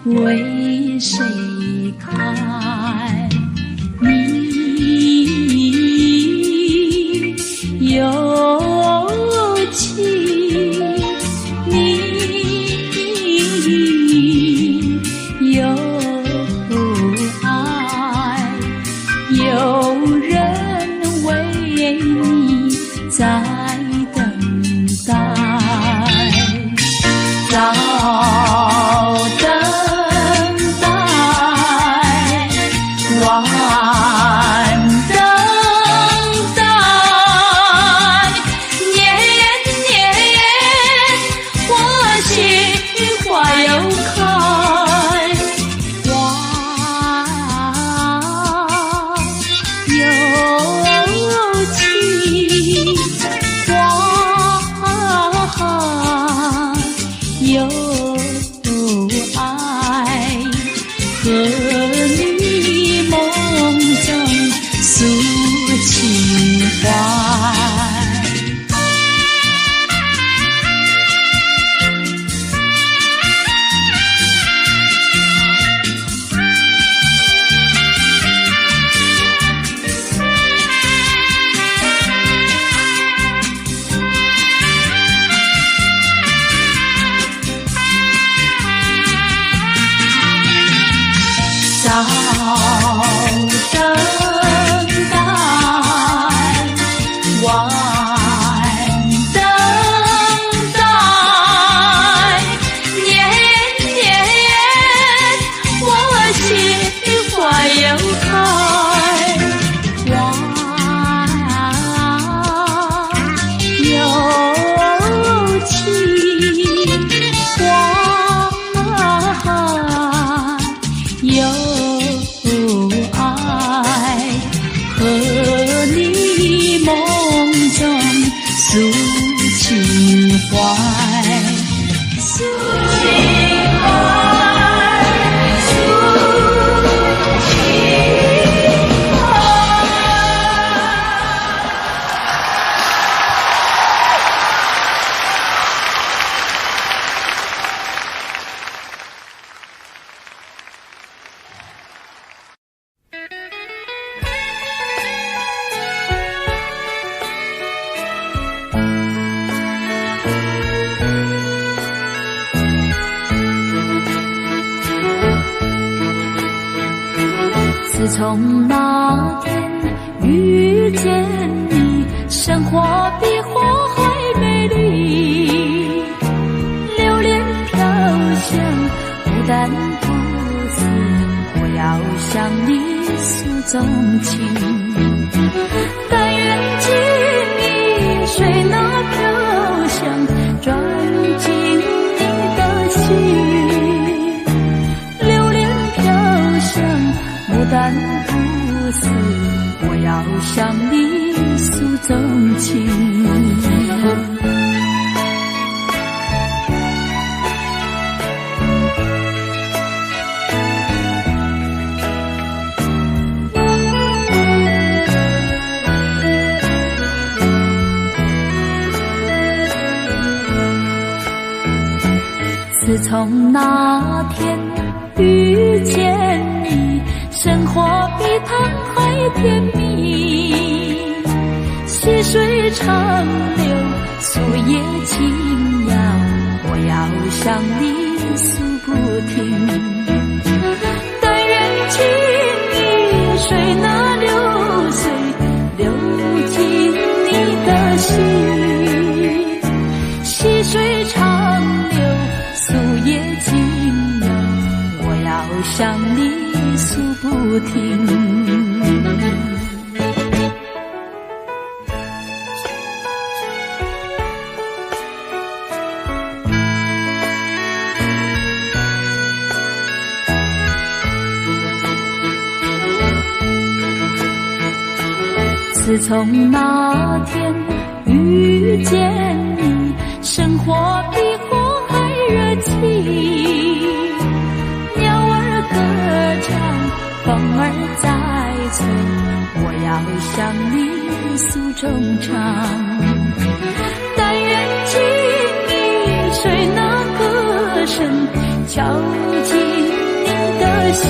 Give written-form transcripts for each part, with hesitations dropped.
为谁开？你有情，你有爱，有人为你在等待。自从那天遇见你，生活比花还美丽。流连飘香，不但不死，我要向你诉衷情。但愿情意随那飘香，钻进你的心。流连飘香，不但不死，我要向你诉衷情。自从那天遇见你，生活比糖还甜蜜。细水长流，树叶轻摇，我要向你诉不停。但愿情意随那流水，流进你的心。细水长流，树叶向你诉不停。自从那天遇见你，生活比火还热情，鸟儿歌唱，风儿在吹，我要向你诉衷肠。但愿听你谁那歌声敲进你的心，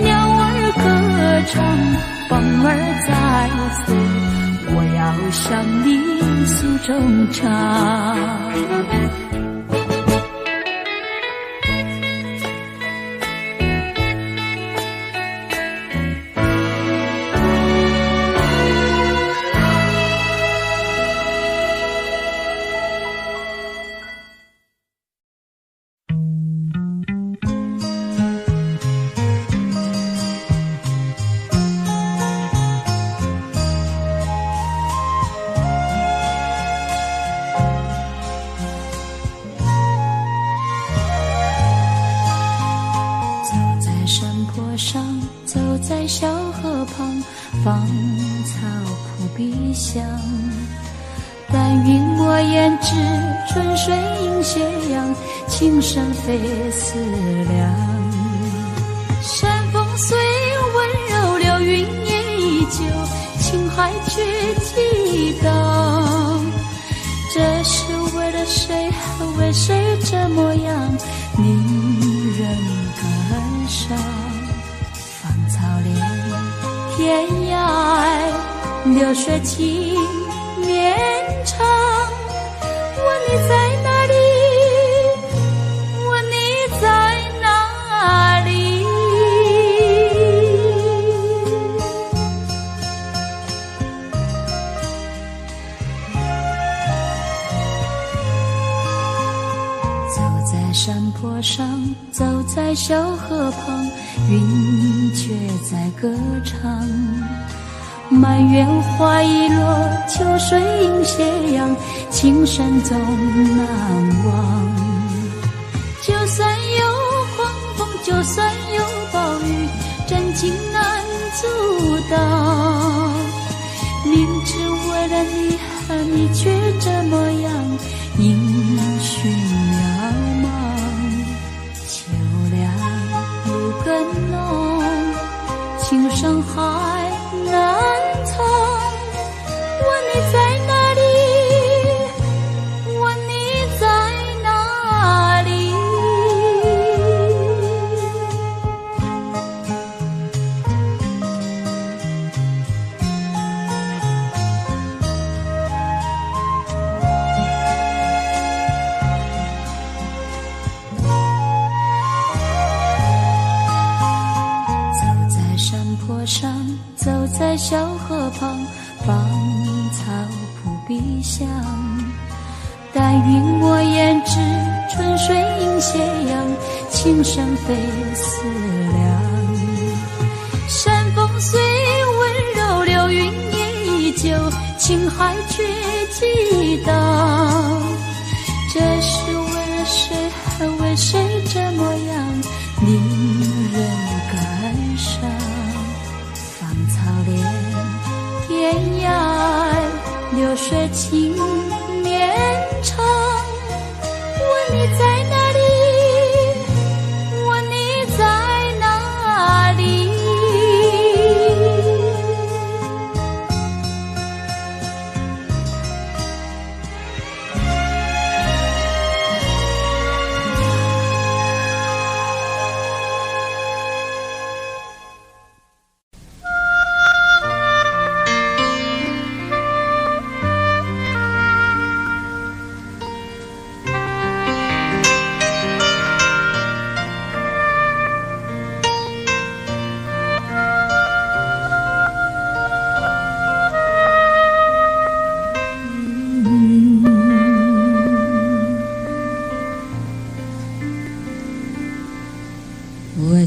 鸟儿歌唱，风儿在吹，我要向你诉衷肠。走在小河旁，芳草扑鼻香。但愿我胭脂春水映斜阳，情深非思量。山风虽温柔，流云也依旧，情海却激荡。这是为了谁，为谁这模样，令人感伤。草连天涯，流水情绵长。问你在哪里？问你在哪里？走在山坡上，走在小河旁，云却在歌唱。满园花已落，秋水映斜阳，情深总难忘。就算有狂风，就算有暴雨，真情难阻挡。明知为了你，你却这模样，音讯渺茫。秋凉路更浓，情深还难藏。问你在哪里？问你在哪里？上走在小河旁，芳草扑鼻香。但愿我胭脂春水映斜阳，情深非思量。山风虽温柔，流云也依旧，情海却激荡。这是为了谁，为谁这模样，令人感伤。草连天涯，流水情绵长。问你在哪里？问你在哪里？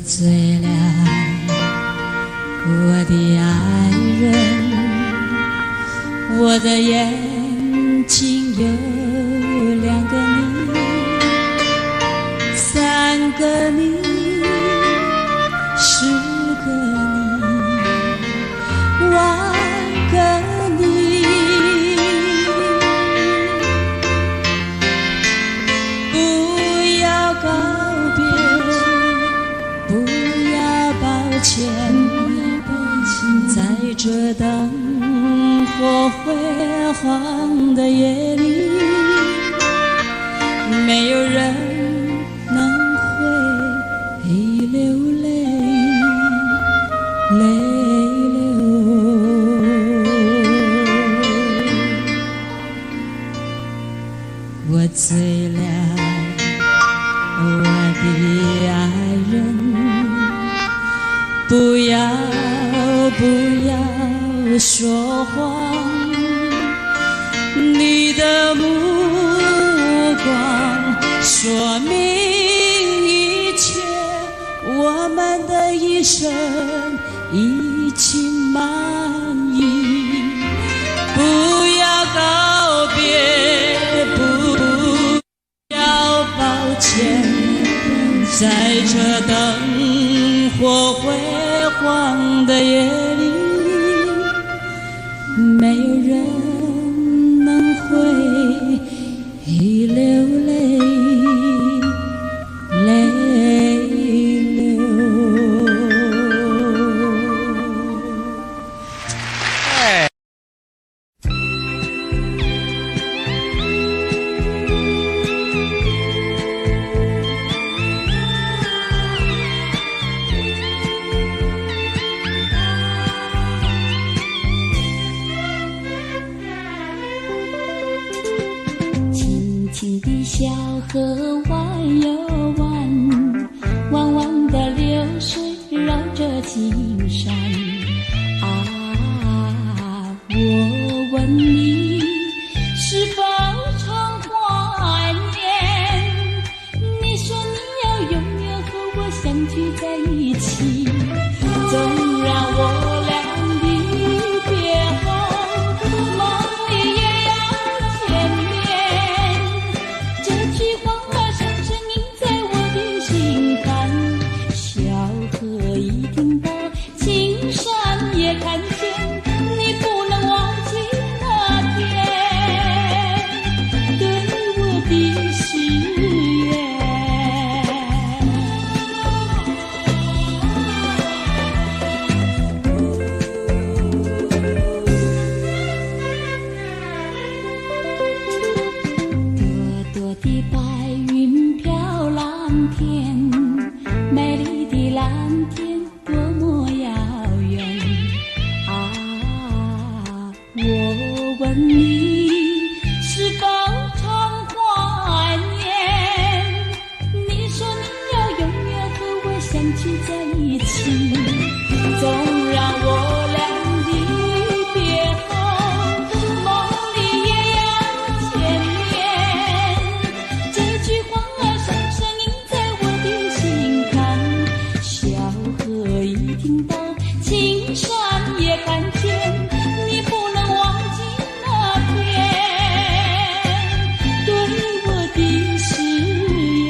醉了，我的爱人，我的眼睛有2个你，3个你，10个你，100个你，不要告别，不要抱歉，在这灯火辉煌的夜里，没有人能会流泪，泪流。我醉了，我的爱人，不要说谎，你的目光说明一切，我们的一生已经满意。不要告别，不要抱歉，在这灯火辉煌的夜里，没有人能会流泪，泪流。轻的小河弯又弯，弯弯的流水绕着青山。啊，我问你，是否常怀念？你说你要永远和我相聚在一起，纵然我俩离别后，梦里也要见面。这句话深深印在我的心坎，小河一听到，青山也看见，你不能忘记那天对我的誓言。朵朵的白云飘蓝天，美丽的蓝天多么遥远。啊，我问你，是否常怀念？你说你要永远和我相聚在一起，纵然我俩离别后，梦里也要见面。这句话深深印在我的心坎，小河一听到，青山也看见，你不能忘记那天对我的誓言。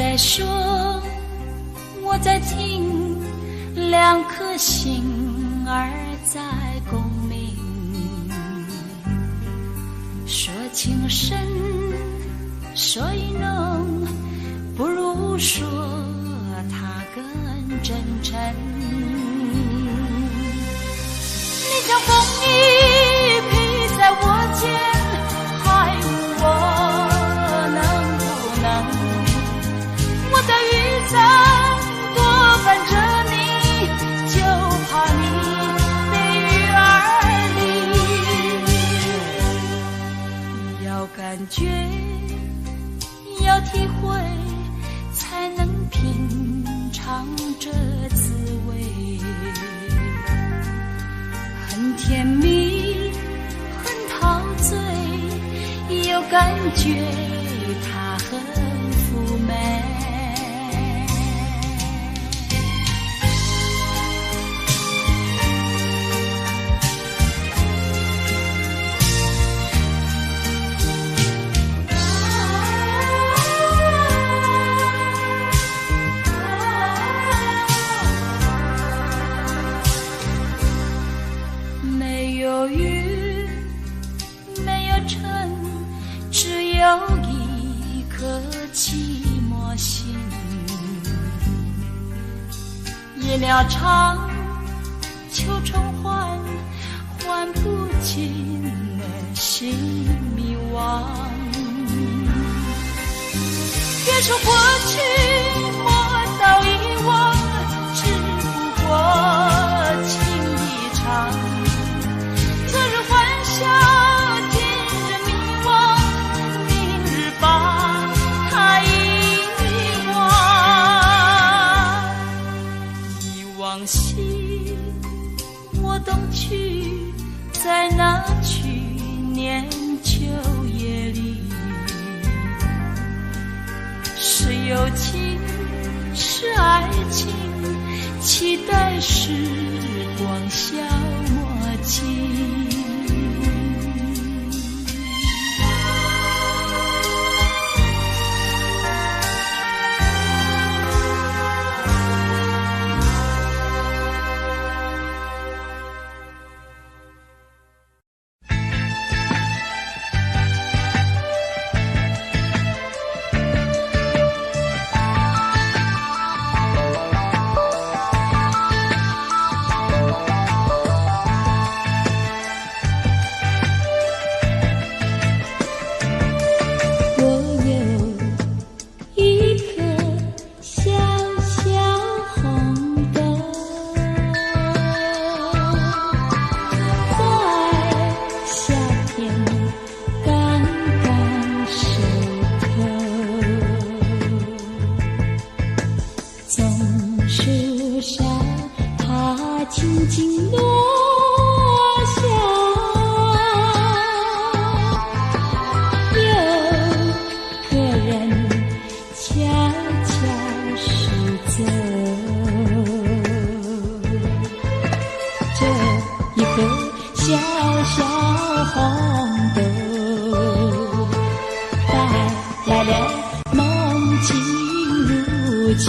在说，我在听，两颗心儿在共鸣。说情深，说意浓，不如说它更真诚。你像风一披在我肩，还问我能不能？我的雨伞多伴着你，就怕你被雨儿淋。要感觉，要体会，才能品尝这滋味。很甜蜜，很陶醉，有感觉，它很妩媚。没有雨，没有尘，只有一颗寂寞心。夜鸟唱，秋虫唤，唤不尽的心迷惘。别说过去，莫道遗忘，只不过情一场。昨日欢笑，今日迷惘，明日把它遗忘。忆往昔，我懂去，在那去年秋夜里，是友情，是爱情，期待时光消磨尽。轻轻落下，有个人悄悄驶走。这一颗小小红豆，带来了梦境如酒。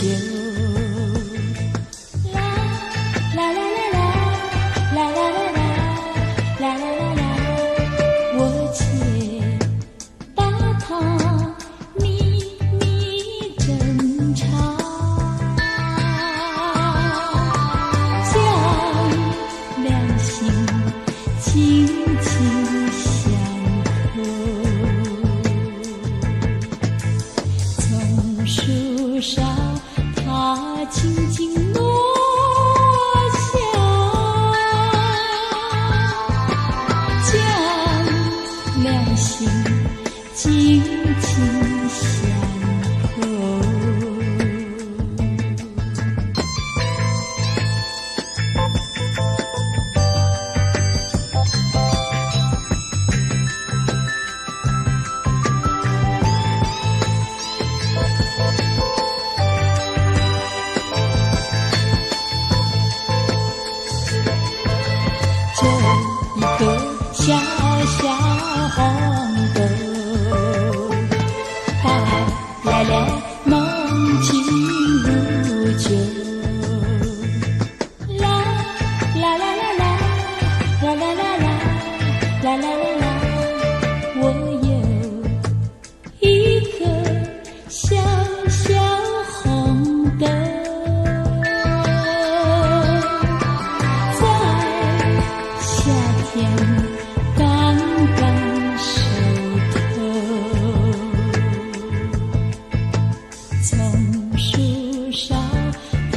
从树梢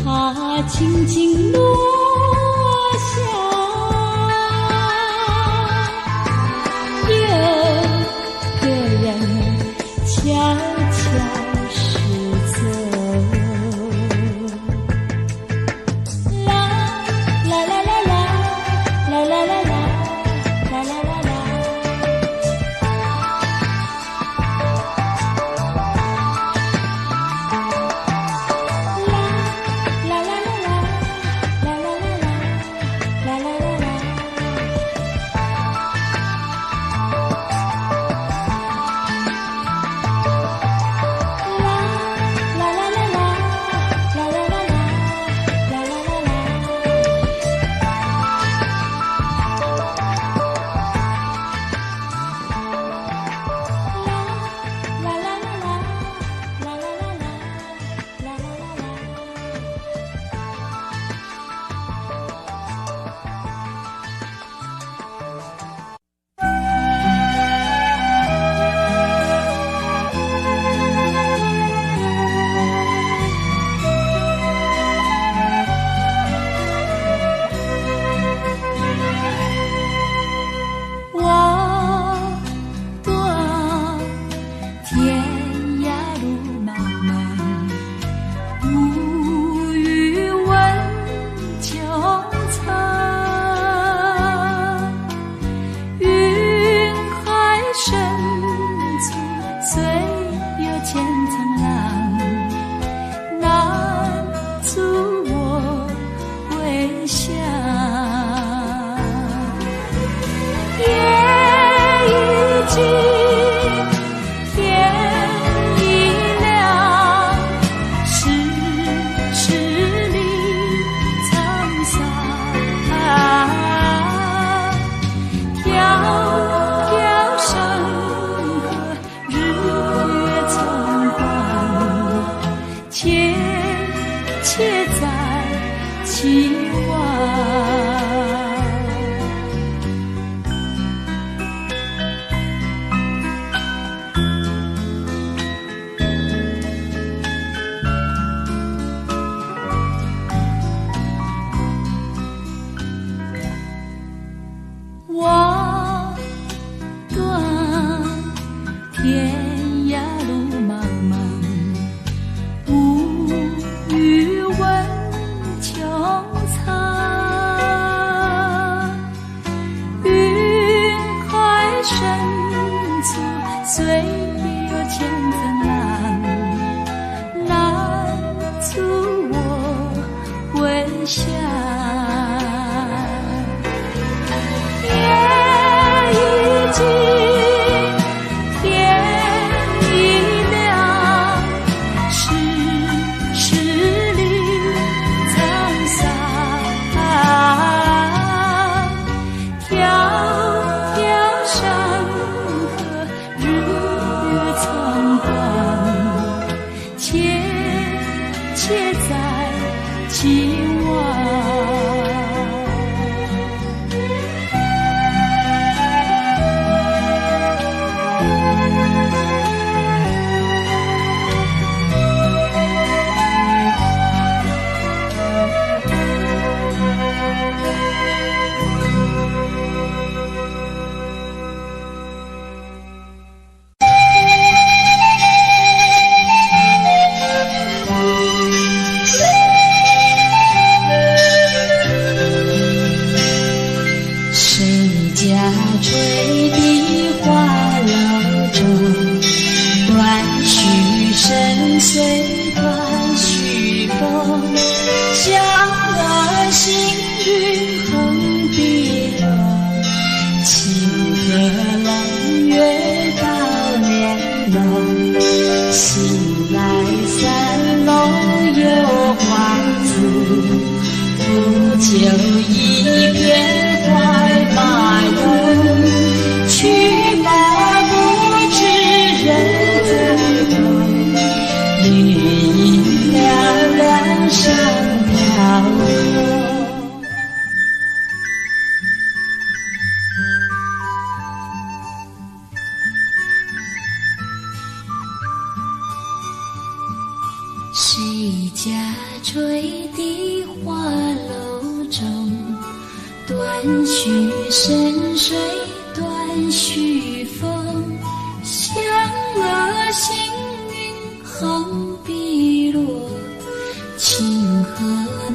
它轻轻落下，有个人悄悄驶走。啦啦啦啦啦，啦啦啦啦，啦啦啦啦。谁家吹的花楼中，断续深水断续风，响了星云横碧落，清河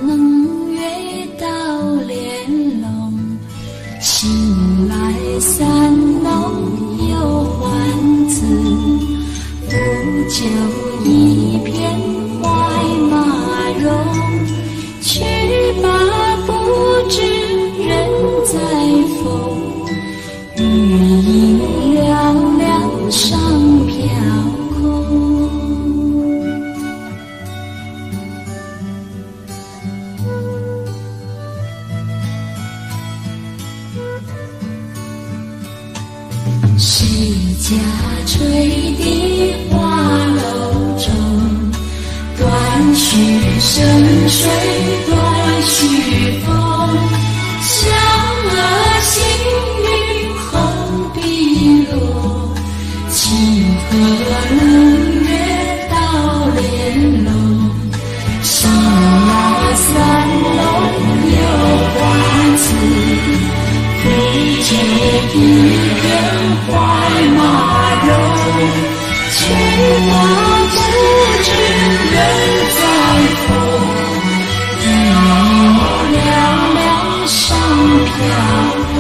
能约到莲笼，醒来三农有欢子，不久一片怀马容，去吧不知人在风，雨影凉凉上飘空。谁家吹的花楼中，断续深水断续风，响了星云横碧落，清河能约到莲笼，醒来三农有欢子，不解一片怀马容，去吧不知人在风，雨凉凉上飘空。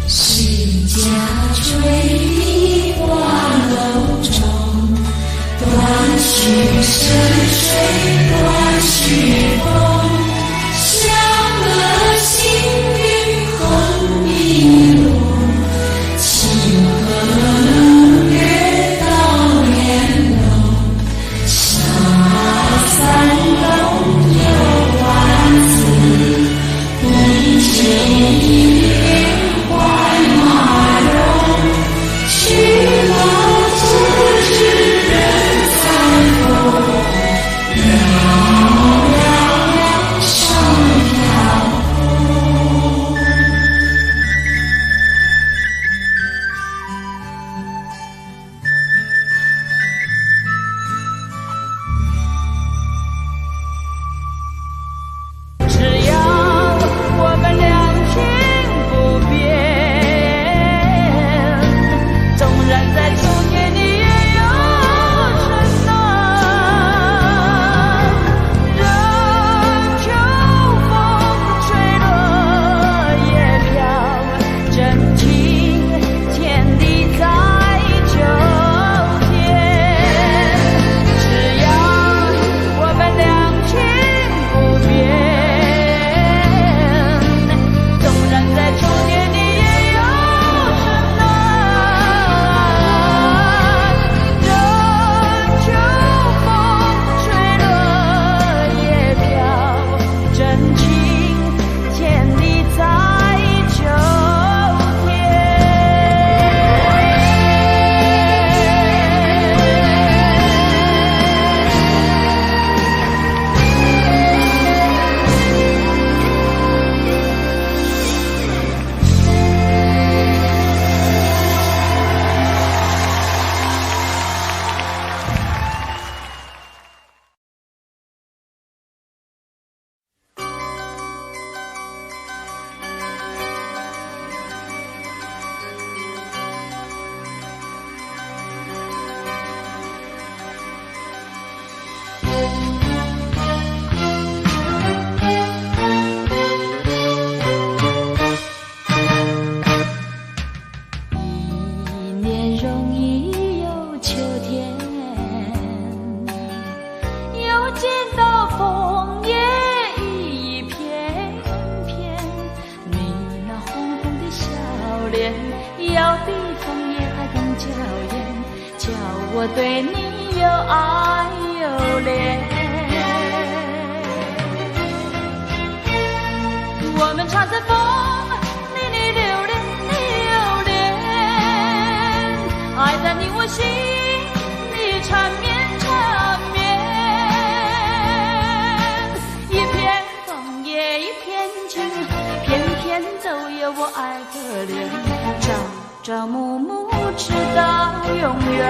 谁家吹的花楼中，断续深水断续风，响了星云横碧落，清河能约到莲笼，响来三农有欢子，不解一片怀马容，去吧不知人在风，凉凉上飘空。只要我们两情不变，纵然在秋天你也有春暖，任秋风吹落叶飘，真情天地在秋天。只要我们两情不变，纵然在秋天你也有春暖，任秋风吹落叶飘，真情天地在秋天。一年容易有秋天，又见到枫叶一片片，你那红红的笑脸，要比枫叶还更娇艳，叫我对你又爱又怜。我们常在风里你留恋，你留恋，有我爱的脸，朝朝暮暮直到永远。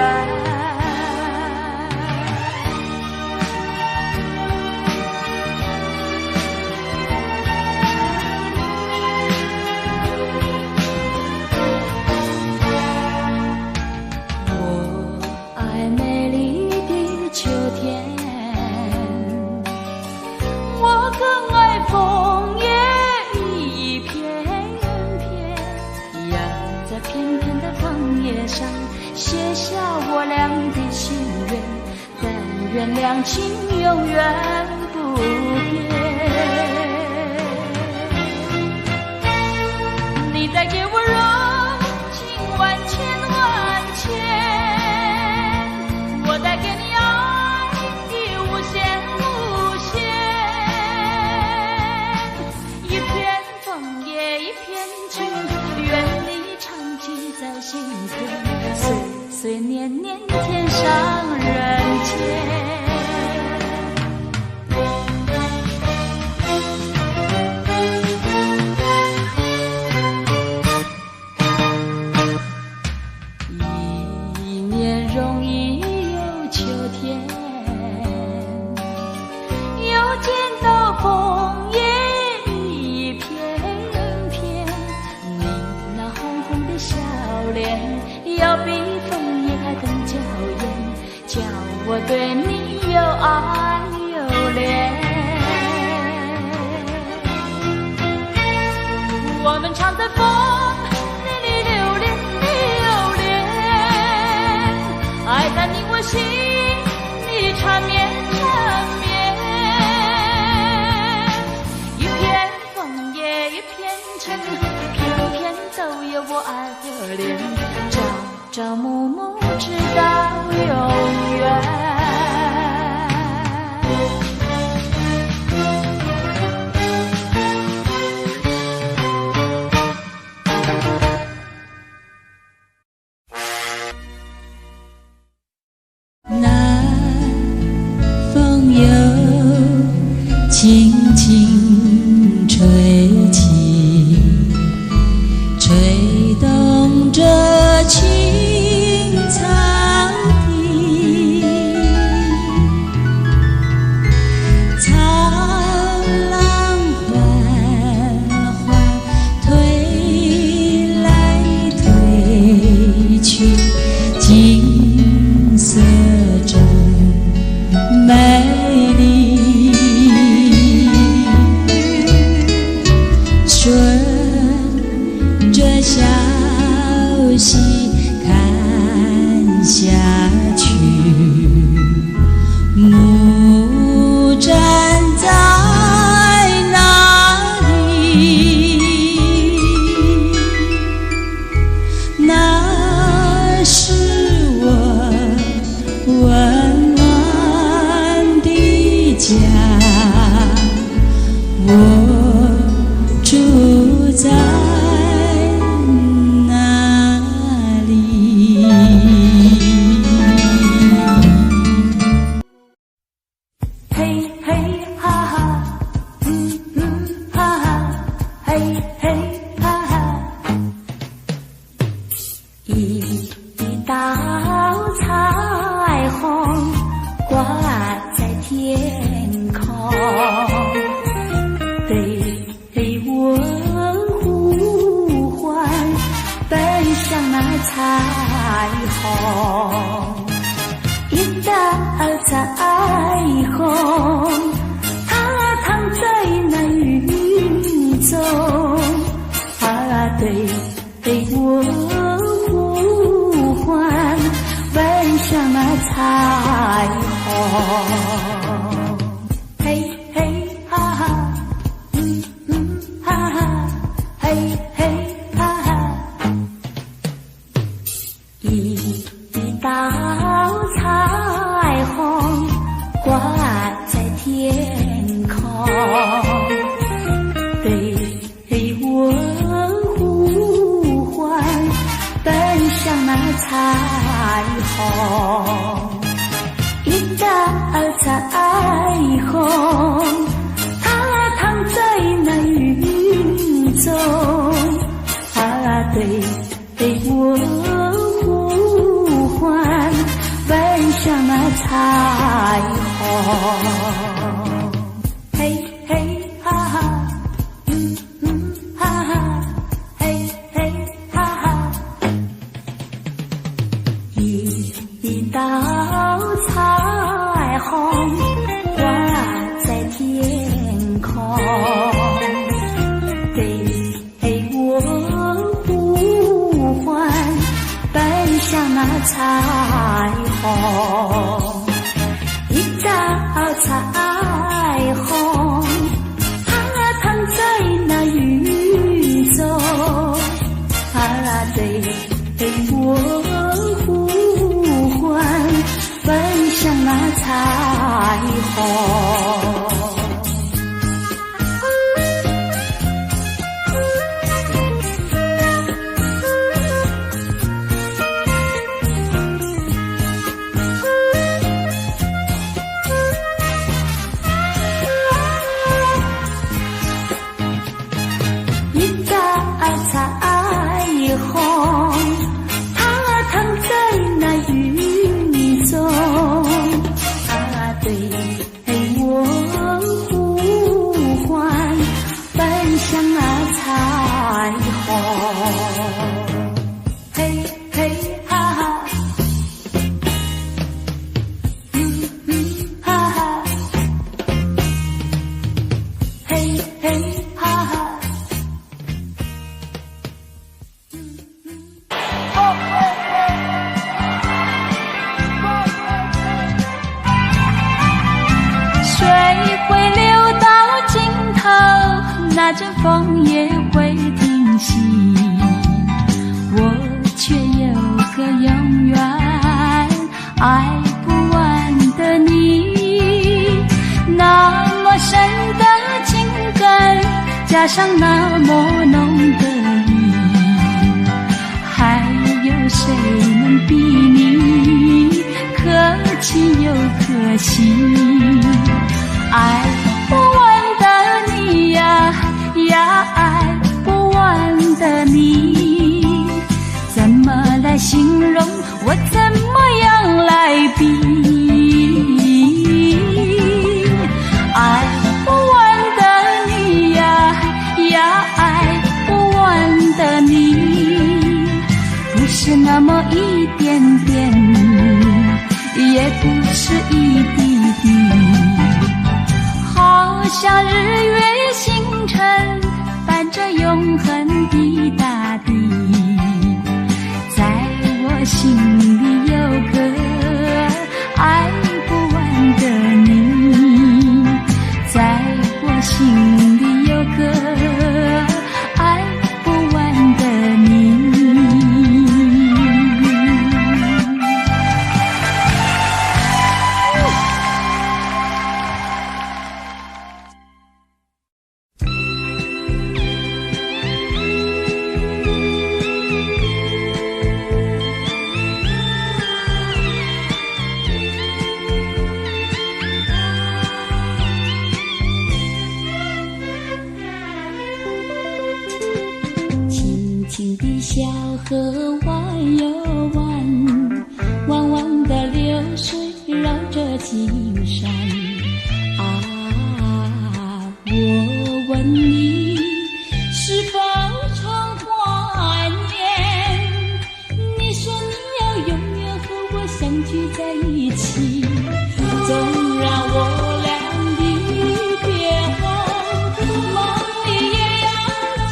写下我俩的心愿，但愿两情永远不变。你带给我柔情万千万千，我带给你爱的无限无限。一片枫叶一片情，愿你常记在心田。岁岁年年，天上人间。一年容易有秋天，又见到枫叶一片片，你那红红的笑脸，要比枫叶更娇艳，叫我对你又爱又恋。我们常在风里留恋留恋，爱在你我心里缠绵缠绵。一片枫叶一片尘，片片都有我爱的脸，朝朝暮暮直到永远。南风又轻轻吹起，吹动着青草地，草浪缓缓推来推去，景色真美丽，顺着小溪看下去，木站在那里，那是我温暖的家，我住在哪里？嘿嘿哈哈，哈哈，嘿嘿哈哈，一道彩虹挂在天空，对我呼唤，奔向那彩虹。一道彩虹，它躺在那云中，对我呼唤，奔向那彩虹。嘿嘿哈哈，哈哈，嘿嘿哈哈，一道彩虹挂在天空，对我呼唤，奔向那彩虹。一道彩虹，它躺在那云中，我呼唤，奔向那彩虹。嘿嘿哈哈，哈哈，嘿嘿哈哈，一道彩虹挂在天空，给我呼唤，奔向那彩虹。一道彩虹，它躺在那雨中，对我呼唤，奔向那彩虹。那阵风也会停息，我却有个永远爱不完的你。那么深的情感，加上那么浓的意，还有谁能比你可亲又可惜？爱不完的你呀，爱不完的你，怎么来形容？我怎么样来比？爱不完的你呀，爱不完的你，不是那么一点点，也不是一滴滴，好像日月星辰伴着永恒的大地，在我心里有个爱不完的你，在我心里有个爱不完的你。轻的小河弯又弯，弯弯的流水绕着金山。啊，我问你，是否常怀念？你说你要永远和我相聚在一起，纵然我俩离别后，梦里也要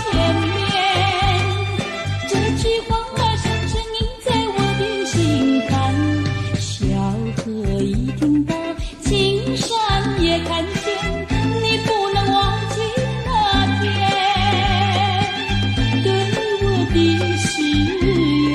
见面。这句话深深印在我的心坎，小河一听到，青山也看见，你不能忘记那天对我的誓言。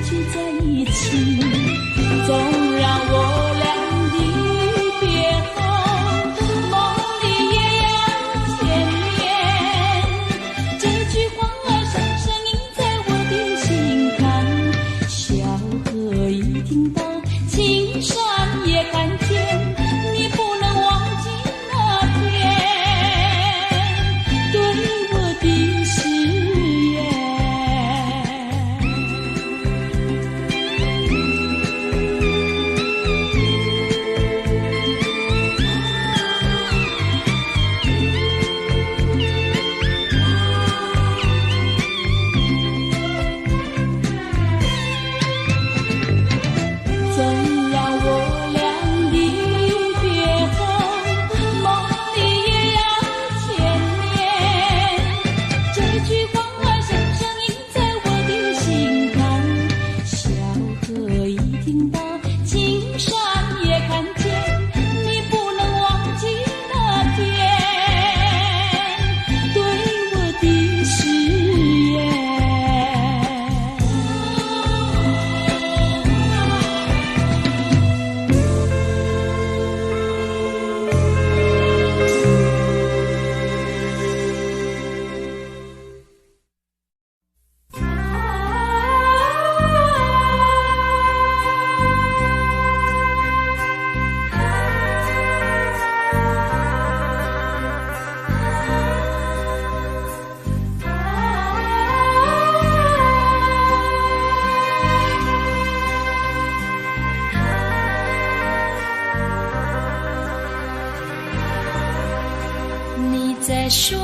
聚在一起。纵然我俩的别后，梦里也要见面。这句话儿深深印在我的心坎，小河一听到，青山也看见。你不能忘记那天对我的誓言。纵然我俩的别后，梦里也要见面。这句话儿深深印在我的心坎，小河一听到，青山也看见。你不能忘记那天对我的誓言。你在说，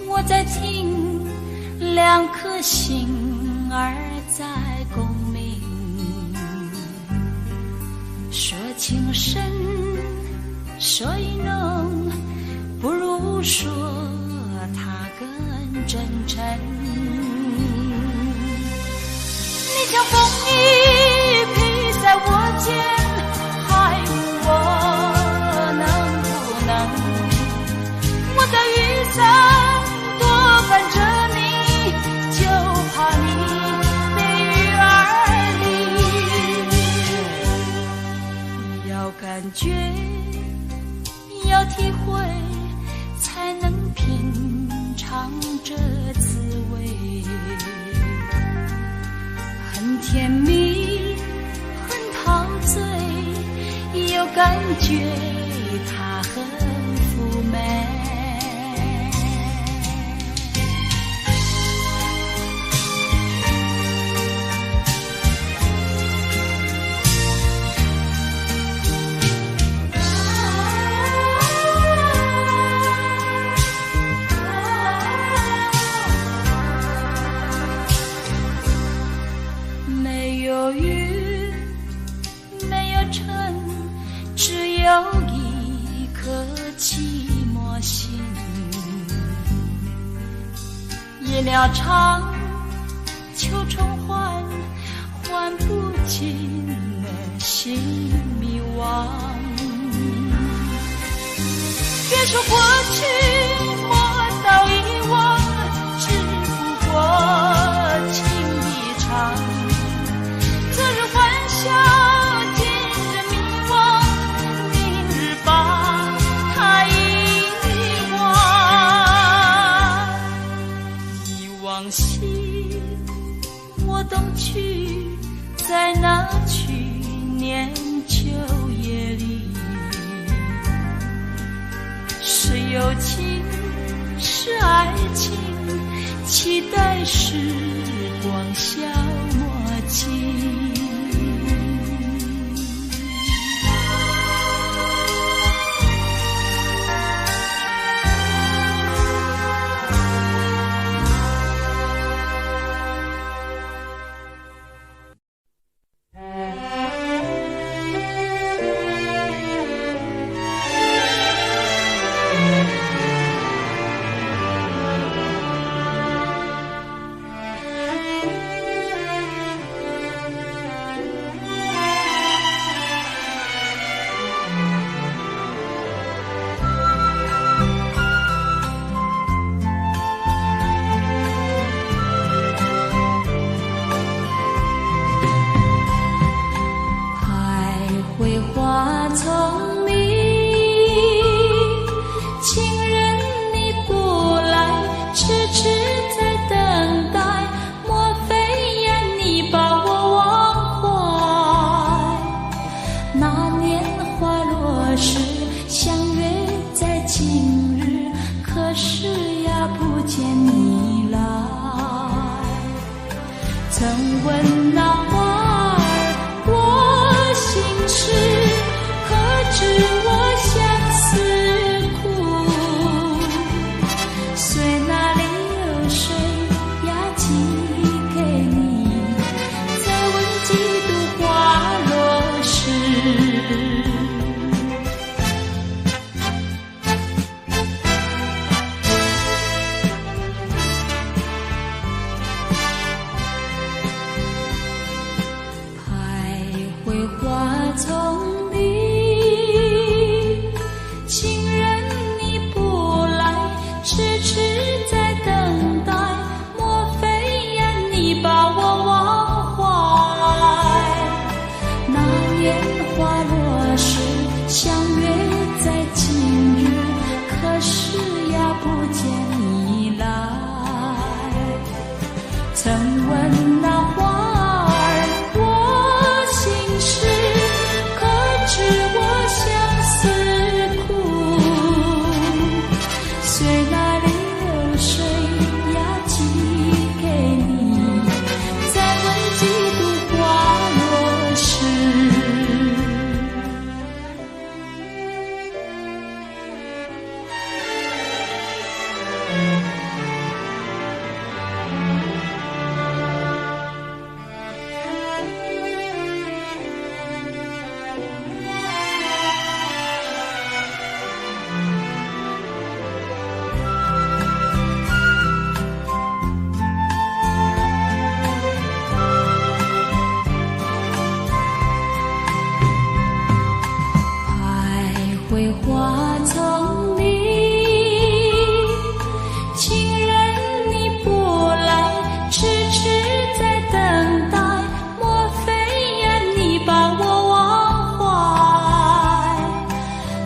我在听，两颗心儿在共鸣。说情深，说意浓，不如说它更真诚。你像风一披在我肩，还问我能不能。我在雨伞多伴着你，就怕你被雨儿淋。要感觉，要体会，才能品尝这滋味。很甜蜜，很陶醉，有感觉，它很妩媚。没有雨，没有尘，只有一颗寂寞心。夜鸟唱，秋虫唤，唤不尽的心迷惘。别说过去，莫道遗忘，只不过情一场。昨日欢笑，今日迷惘，明日把它遗忘。忆往昔，我东去，在那去年秋夜里，是友情，是爱情，期待时光消磨尽。曾问那花儿我心事，可知我相思苦？随那流水呀寄给你，再问几度花落时。花丛里，情人你不来，痴痴在等待，莫非呀你把我忘怀？那年花落时，相约在今日，可是呀不见你来。曾问那花花丛里，情人你不来，痴痴在等待，莫非呀你把我忘怀？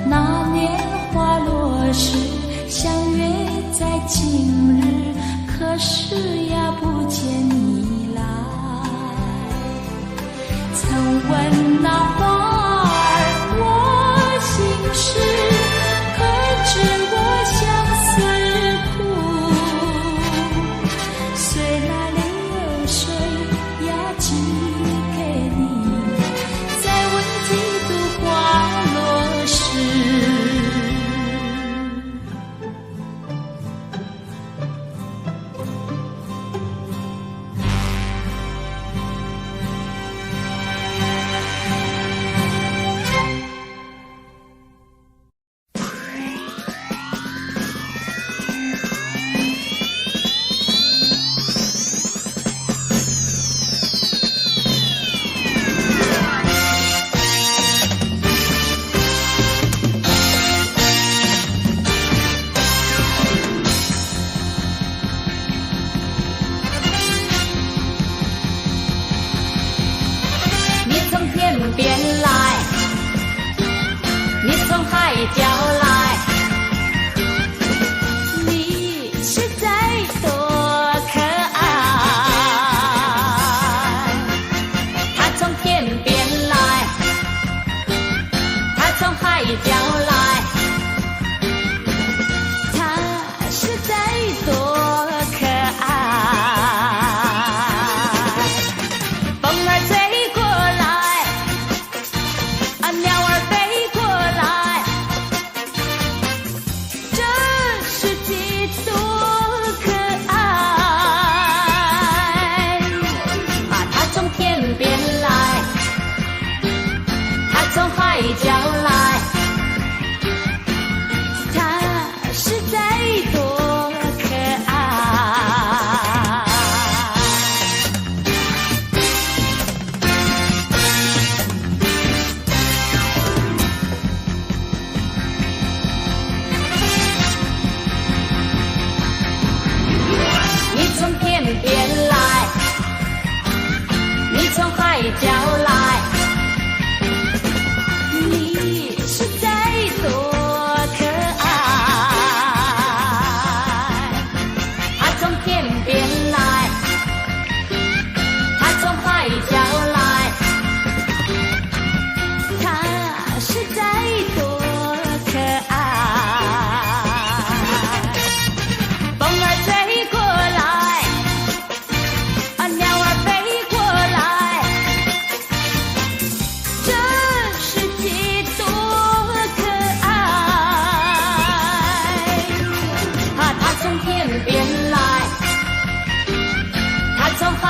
那年花落时，相约在今日，可是呀不见你来。曾问那花是，可知我相思苦？随那流水呀寄给你，再问几度花落时。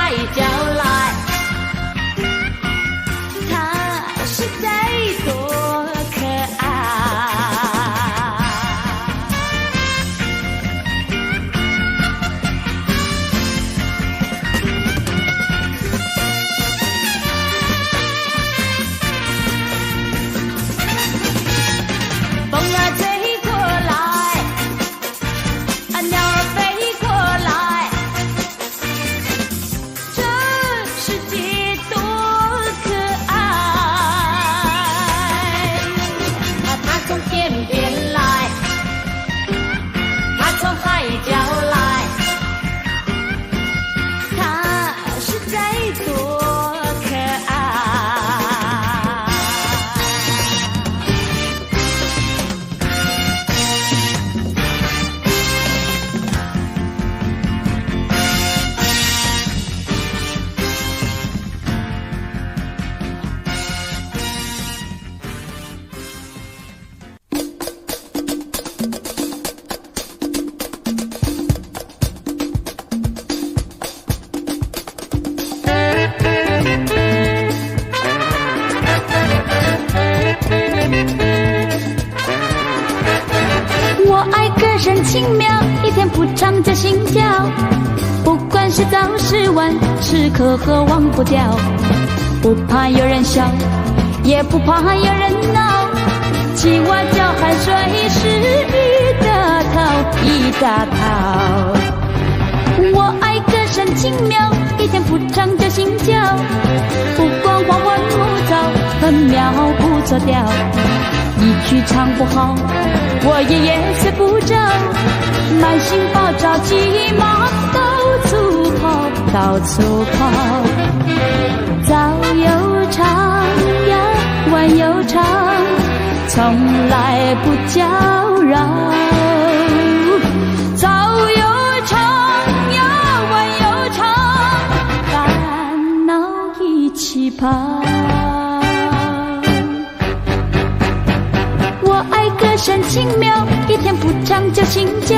海角来，它实在多可爱。风儿吹过来，鸟儿飞过来，这世界多可爱。它从天边来，它从海角来，它实在多可爱。我爱歌声轻妙，一天不长就心跳。不管是早是晚，时刻和忘不掉。不怕有人笑，也不怕有人闹。青蛙叫喊随时一大套一大套。我爱歌声轻妙，一天不长就心跳。不管黄昏木早，分秒不错调。一曲唱不好，我也睡不着，满心抱着急忙到处跑，到处跑。早又长呀，晚又长，从来不叫扰。早又长呀，晚又长，烦恼一起跑。我爱歌声轻妙，一天不长就心焦。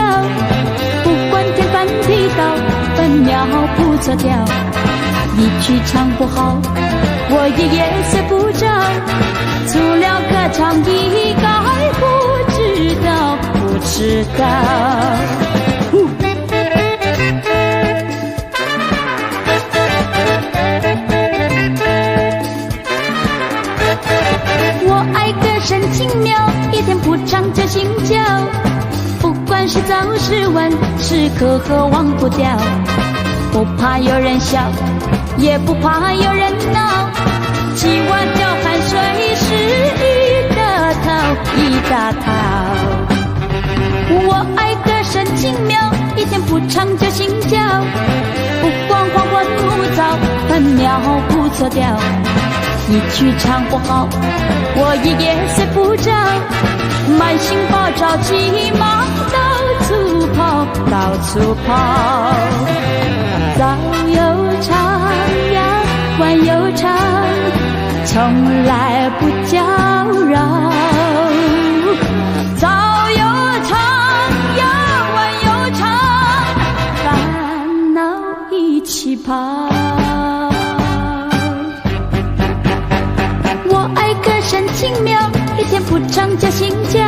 不管天翻地倒，分秒不错调。一曲唱不好，我也睡不着。除了歌唱一概不知道，不知道。我爱歌声轻妙，一天不长就心焦。不管是早是晚，时刻和忘不掉。不怕有人笑，也不怕有人闹。青蛙叫喊随时一大套一大套。我爱歌声轻妙，一天不长就心焦。不管黄昏木早，分秒不错调。一曲唱不好，我也睡不着，满心抱着急忙到处跑，到处跑。早又长呀，晚又长，从来不叫扰。早又长呀，晚又长，烦恼一起跑。我爱歌声轻妙，一天不长就心焦。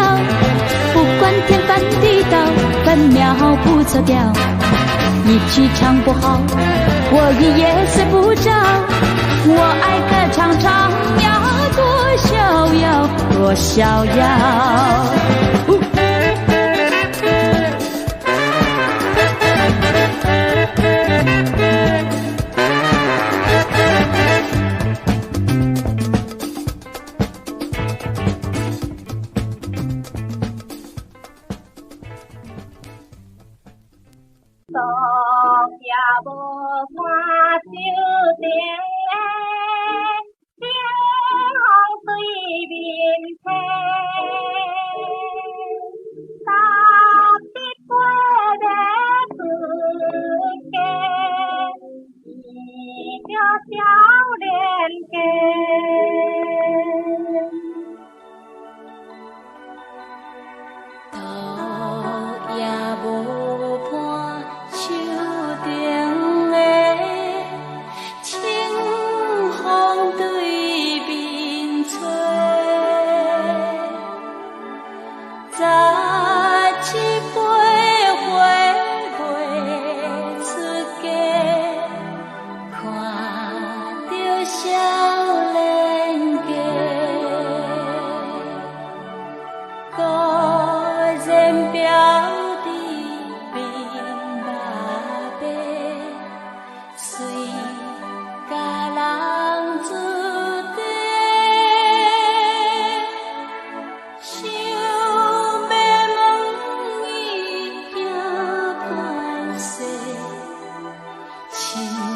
不管天翻地倒，分秒不错调。一曲唱不好，我也睡不着。我爱歌唱唱呀，多逍遥，多逍遥。昨夜无看酒店，天空对面天，踏的过日子间，一个少年家。昨夜无你。